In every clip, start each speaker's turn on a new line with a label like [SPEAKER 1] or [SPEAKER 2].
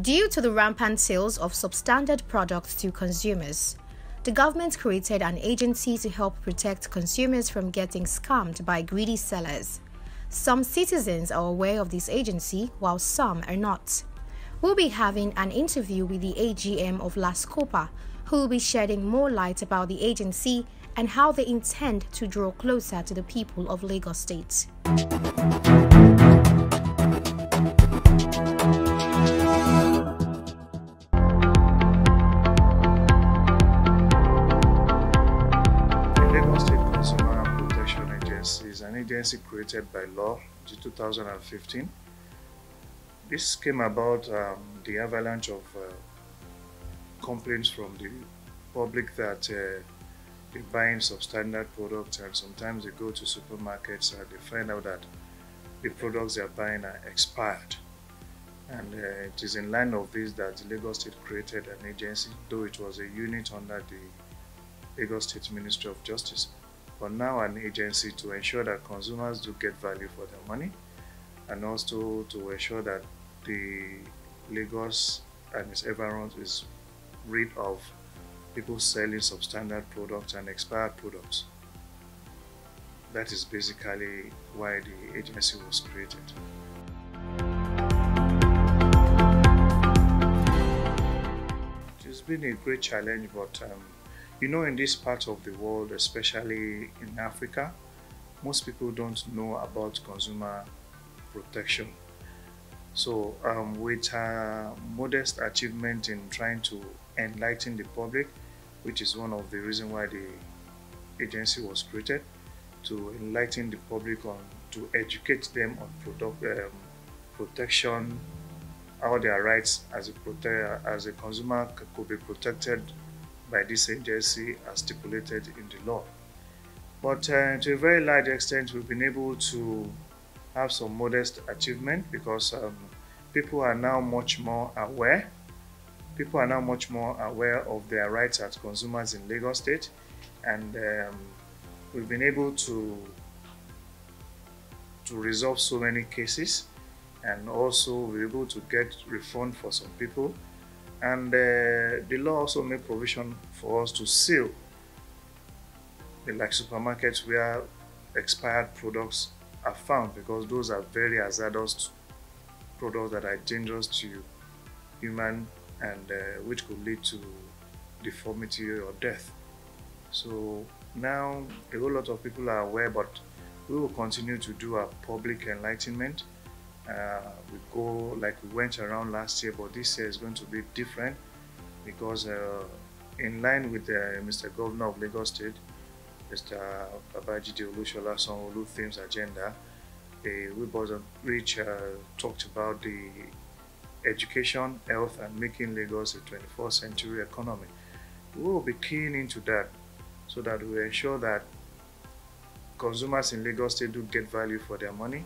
[SPEAKER 1] Due to the rampant sales of substandard products to consumers, the government created an agency to help protect consumers from getting scammed by greedy sellers. Some citizens are aware of this agency, while some are not. We'll be having an interview with the AGM of Lascopa, who will be shedding more light about the agency and how they intend to draw closer to the people of Lagos State.
[SPEAKER 2] Is an agency created by law in 2015. This came about the avalanche of complaints from the public that they're buying substandard products, and sometimes they go to supermarkets and they find out that the products they're buying are expired. And it is in line of this that the Lagos State created an agency, though it was a unit under the Lagos State Ministry of Justice, but now an agency to ensure that consumers do get value for their money, and also to ensure that the Lagos and its environs is rid of people selling substandard products and expired products. That is basically why the agency was created. It's been a great challenge, but you know, in this part of the world, especially in Africa, most people don't know about consumer protection. So with a modest achievement in trying to enlighten the public, which is one of the reasons why the agency was created, to enlighten the public on, to educate them on protection, how their rights as a consumer could be protected by this agency as stipulated in the law. But to a very large extent, we've been able to have some modest achievement because people are now much more aware. People are now much more aware of their rights as consumers in Lagos State, and we've been able to resolve so many cases, and also we're able to get refund for some people. And the law also made provision for us to seal, like supermarkets where expired products are found, because those are very hazardous products that are dangerous to human and which could lead to deformity or death. So now a whole lot of people are aware, but we will continue to do our public enlightenment. We go like we went around last year, but this year is going to be different because in line with Mr. Governor of Lagos State, Mr. Babajide Olusola themes agenda, we both which talked about the education, health, and making Lagos a 21st century economy. We will be keen into that so that we ensure that consumers in Lagos State do get value for their money,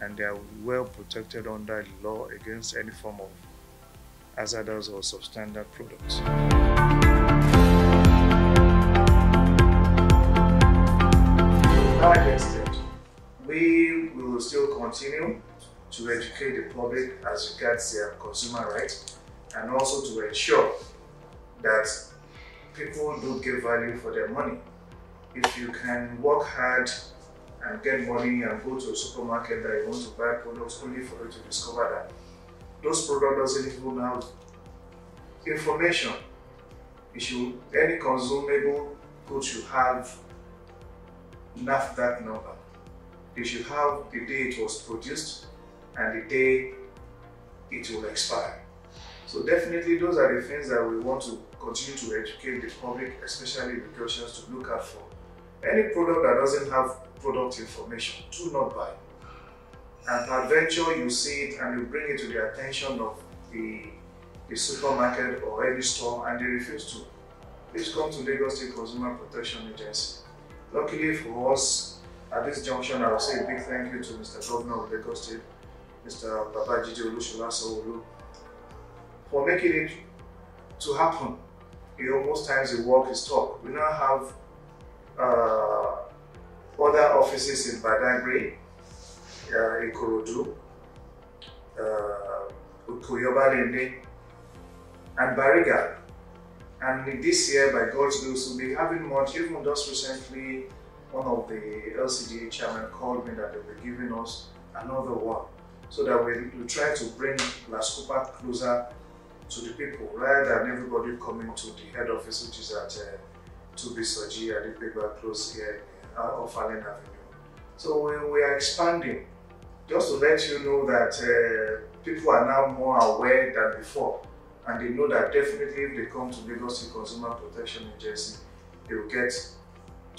[SPEAKER 2] and they are well protected under the law against any form of hazardous or substandard products. To a large extent, we will still continue to educate the public as regards their consumer rights, and also to ensure that people do get value for their money. If you can work hard and get money and go to a supermarket that you want to buy products only for you to discover that those products doesn't even have information. Any consumable good should have NAFDAC number. They should have the day it was produced and the day it will expire. So definitely those are the things that we want to continue to educate the public, especially the Lagosians, to look out for. Any product that doesn't have product information, do not buy. And peradventure you see it and you bring it to the attention of the supermarket or any store and they refuse to, please come to Lagos State Consumer Protection Agency. Luckily for us, at this junction, I will say a big thank you to Mr. Governor of Lagos State, Mr. Babajide Olusola, for making it to happen. Most times the work is talk. We now have other offices in Badagry, Ikorodu, Ukoyobalende, and Bariga. And this year, by God's grace, we'll be having much. Even just recently, one of the LCDA chairmen called me that they were giving us another one, so that we try to bring Lascopa closer to the people, rather than everybody coming to the head office, which is at 2B Soji at the paper close here off Allen Avenue. So we are expanding, just to let you know that people are now more aware than before, and they know that definitely if they come to Lagos State Consumer Protection Agency, they will get,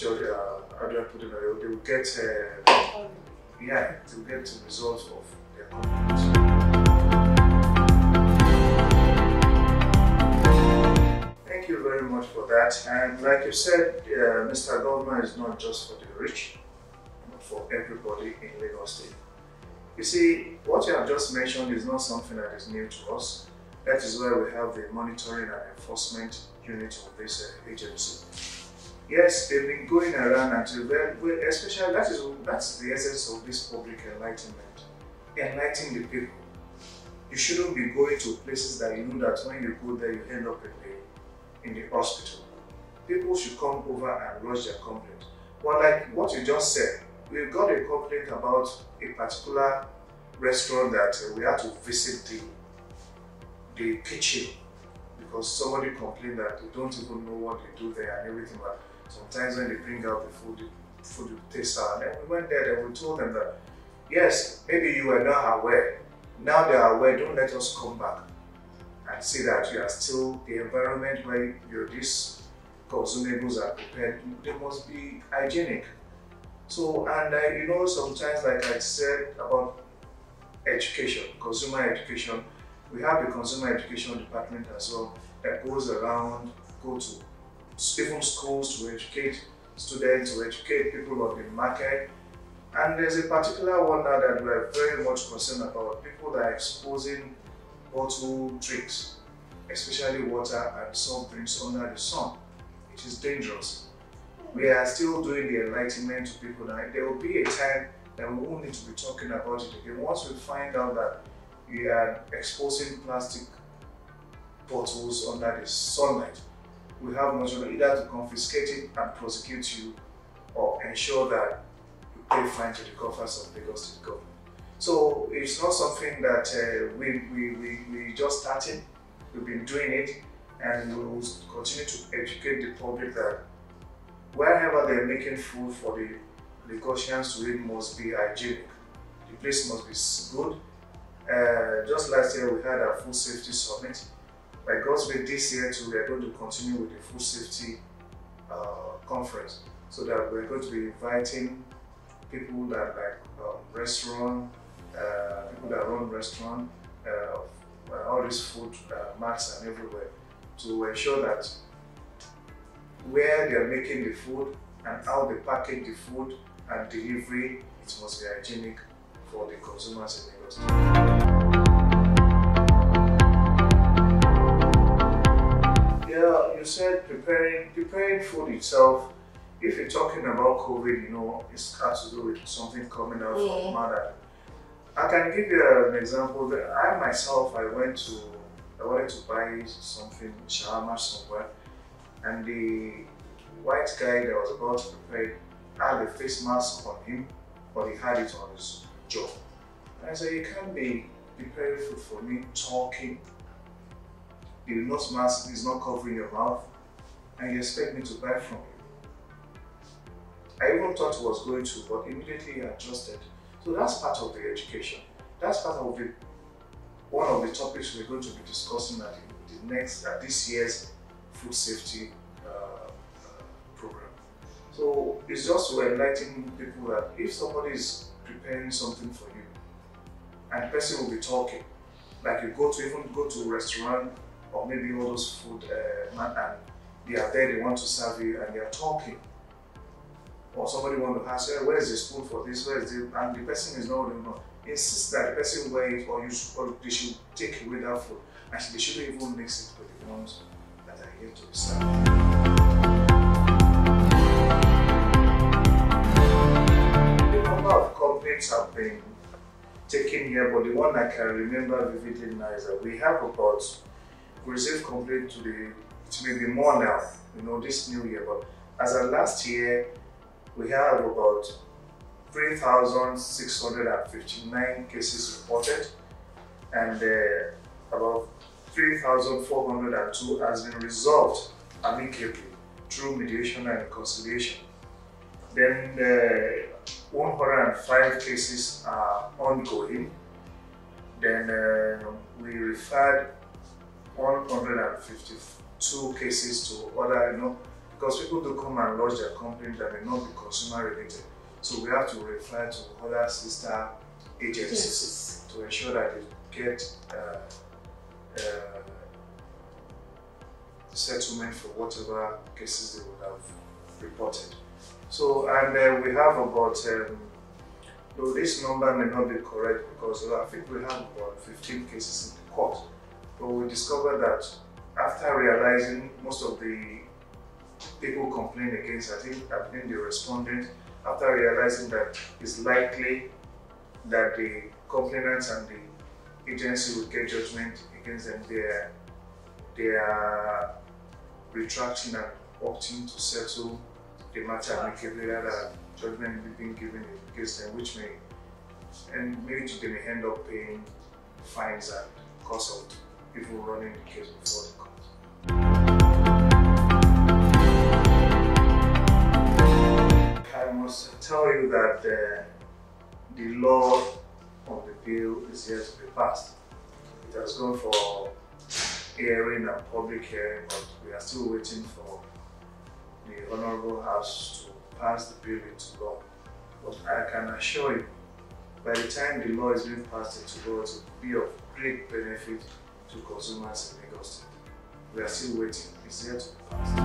[SPEAKER 2] how do I put it, they will get, to get the results of their complaints. Thank you very much for that. And like you said, Mr. Governor is not just for the rich, but for everybody in Lagos State. You see, what you have just mentioned is not something that is new to us. That is why we have the monitoring and enforcement unit of this agency. Yes, they've been going around until then, especially that's the essence of this public enlightenment. Enlightening the people. You shouldn't be going to places that you know that when you go there, you end up in the hospital. People should come over and lodge their complaint. Well, like what you just said, we got a complaint about a particular restaurant that we had to visit the kitchen because somebody complained that they don't even know what they do there and everything. But sometimes when they bring out the food will taste sour. And we went there and we told them that, yes, maybe you were not aware. Now they are aware, don't let us come back and see that you are still the environment where these consumables are prepared. They must be hygienic. So, and you know, sometimes, like I said about education, consumer education, we have the consumer education department as well that goes around, go to even schools to educate students, to educate people on the market. And there's a particular one now that we're very much concerned about, people that are exposing bottled drinks, especially water and soft drinks under the sun. It is dangerous. We are still doing the enlightenment to people now. There will be a time that we won't need to be talking about it again. Once we find out that we are exposing plastic bottles under the sunlight, we have no choice either to confiscate it and prosecute you or ensure that you pay fine to the coffers of Lagos State government. So it's not something that we just started. We've been doing it, and we will continue to educate the public that wherever they're making food for the Lagosians to eat must be hygienic. The place must be good. Just last year we had our food safety summit. By God's will, this year too, we are going to continue with the food safety conference, so that we're going to be inviting people that restaurant, people that run restaurant, all these food marts and everywhere, to ensure that where they are making the food and how they package the food and delivery, it must be hygienic for the consumers in Lagos. Yeah, you said preparing food itself. If you're talking about COVID, you know, it has to do with something coming out from mother. I can give you an example. I myself, I wanted to buy something, shawarma somewhere, and the white guy that was about to prepare it had a face mask on him, but he had it on his jaw. And I said, you can't be preparing food for me talking. The nose mask is not covering your mouth, and you expect me to buy from you. I even thought he was going to, but immediately he adjusted. So that's part of the education. That's part of one of the topics we're going to be discussing at this year's food safety program. So it's just to enlighten people that if somebody is preparing something for you, and the person will be talking, like you go to a restaurant or maybe all those food and they are there, they want to serve you and they are talking. Or somebody want to ask, hey, where is the spoon for this? Where is it? And the person is not really know. Insist that the person wear it, or they should take away that food. And they shouldn't even mix it with the ones that are here to be served. The number of complaints have been taken here, but the one I can remember vividly now is that we have about we received complaint it may be more now, this new year, but as of last year, we have about 3,659 cases reported, and about 3,402 has been resolved amicably through mediation and reconciliation. Then 105 cases are ongoing. Then we referred 152 cases to other, because people do come and lodge their complaint that may not be consumer related. So we have to refer to other sister agencies to ensure that they get settlement for whatever cases they would have reported. So, and we have about, though this number may not be correct because I think we have about 15 cases in the court, but we discovered that after realizing most of the people complaining against, I think the respondent, after realizing that it's likely that the complainants and the agency will get judgment against them, they are retracting and opting to settle the matter amicably rather judgment being given against them, which may, and maybe they may end up paying fines and cost of people running the case before the court. I must tell you that the law on the bill is yet to be passed. It has gone for hearing and public hearing, but we are still waiting for the Honorable House to pass the bill into law. But I can assure you, by the time the law is being passed into law, it will be of great benefit to consumers in Lagos State. We are still waiting. It's yet to be passed.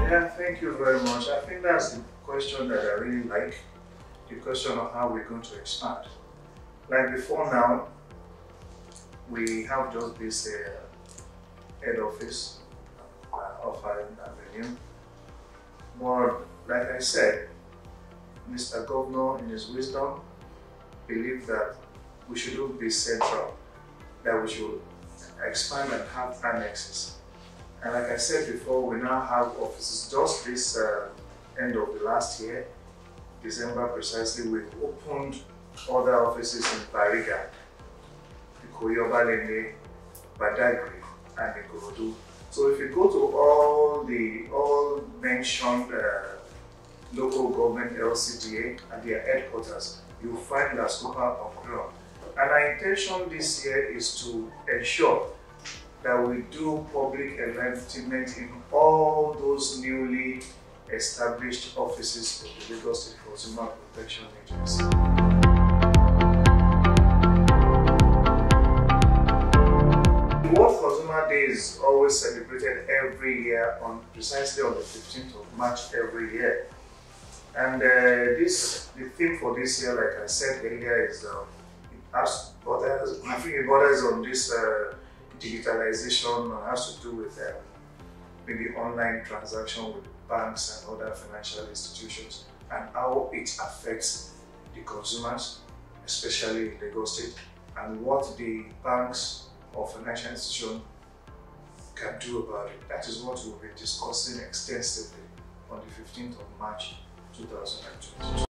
[SPEAKER 2] Yeah, thank you very much. I think that's the question that I really like, the question of how we're going to expand. Like before now, we have just this head office off Island Avenue. But like I said, Mr. Governor, in his wisdom, believed that we shouldn't be central, that we should expand and have annexes. And like I said before, we now have offices. Just this end of the last year, December precisely, we opened other offices in Bariga, Ikoyobalende, Badagry, and Ikorodu. So if you go to all mentioned local government LCDA and their headquarters, you'll find Lascopa on ground. And our intention this year is to ensure that we do public enlightenment in all those newly established offices of the Lagos State Consumer Protection Agency. World Consumer Day is always celebrated every year precisely on the 15th of March every year. And the theme for this year, like I said earlier, is it borders on this digitalization, has to do with maybe online transaction with banks and other financial institutions, and how it affects the consumers, especially in Lagos State, and what the banks or financial institutions can do about it. That is what we'll be discussing extensively on the 15th of March 2022.